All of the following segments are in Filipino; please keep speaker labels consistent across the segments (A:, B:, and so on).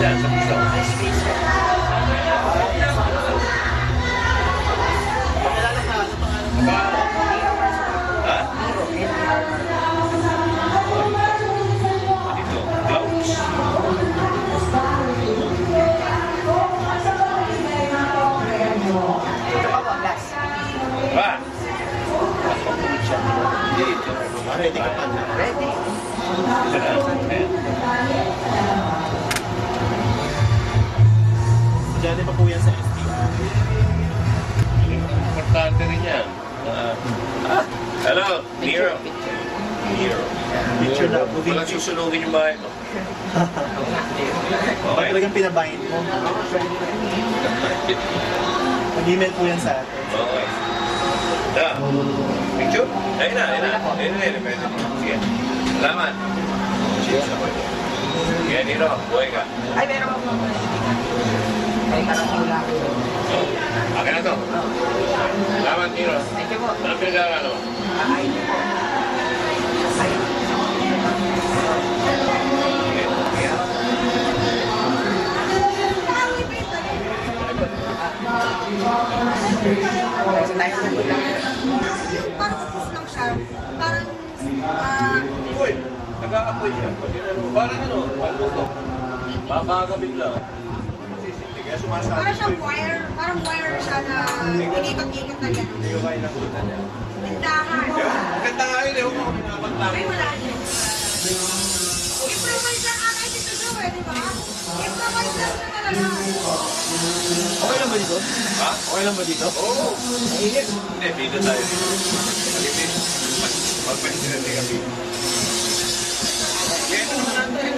A: dyan, sa piso. Ha? Dito, gloves. Ba? Dito.
B: Ready ka pa na?
C: Ready.
B: Dati pa po yan sa STI.
A: Importante rin yan. Hello, Nero. Nero.
B: Picture na.
A: Walang susunugin yung bahay mo.
B: Pag
A: Okay.
B: talagang pinabahin mo. Mag-email po yan sa atin.
A: Okay. Da. Picture? Ayun na, ayun na. Ayun na, ayun na. Sige. Salamat. Sige, Nero. Buhay ka.
C: Ay, meron ako. May karangula.
A: Akin na to. Salamat, Nero.
C: Thank you po.
A: Ano pinag-aaral mo?
C: Ay, po. Ay.
A: Sige. Sige.
C: Kasi tayo sa lang.
D: Parang upos lang siya. Parang,
A: Uy, nag-aapoy siya. Parang ano, pagluto. Papakagabit lang. Kaya sumasabi
D: parang siyang
A: ko
D: wire. Parang wire siya na initot-ikot na gano'n.
A: Hindi ko kaya nakita niya.
D: Tindahan.
A: Ganda nga yun eh, huwag ako pinapagtama.
D: Ay, wala niya. Improvise lang ata dito daw eh, di ba? Improvise lang siya talaga.
B: Okay lang ba dito?
A: Ha?
B: Okay lang ba dito?
A: Oo. Mainit. Hindi, video tayo dito. Malimit. Mag-president kami. Kaya ito naman natin.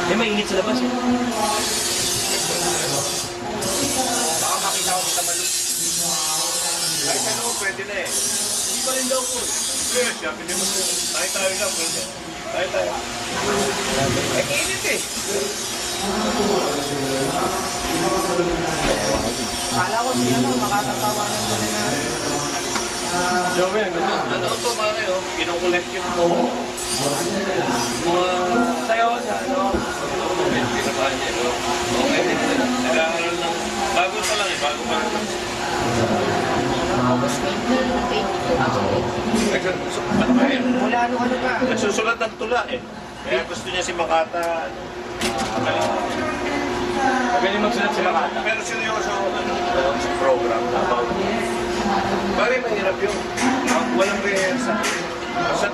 B: May mainit sa labas eh.
A: Baka makita ko sa maluk. Kahit ano, pwede na eh. Hindi pa rin daw po. Yes, sabi niyo mo. Tayo lang, pwede. Tayo. Eh, init eh.
C: Kala ko siya no, makatatawanan mo na.
A: Joey, ano ito mga kayo? Kinukolektion ko. Mga sayo sa ano? Pinabahan niya, no? Okay, nag-aaral ng... Bago pa lang eh, bago pa lang.
C: August 20,
A: Ano ba yun?
C: Mula ano ka?
A: Nagsusulat ng tula eh. Kaya gusto niya si Makata.
B: Magaling magsulat si Makata.
A: Pero seryoso sa program about. Bari mahirap yun. Walang rehearsal. Basta,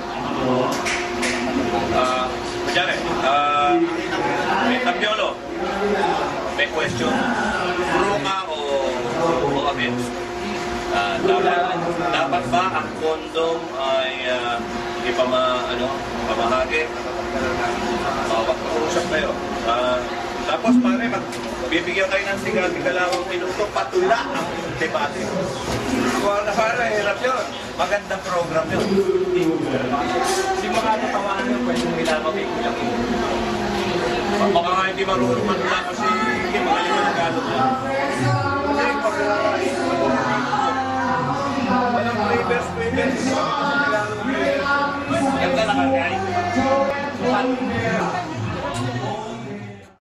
A: kunyari, may tabyolo, may question, puro ka o amens. Dapat ba ang kondom ay hindi pa pamahagi? Pag-uusap kayo. Tapos pare, bibigyan kayo ng tiga-tigalawang minuto, patula ang debate. Kung pare, hirap yun. Magandang program yun.
B: Hindi makatatawanan yun, pwede mo ilamang ikulang yun.
A: Baka nga hindi marunong manula kasi magaling na Tagalog na.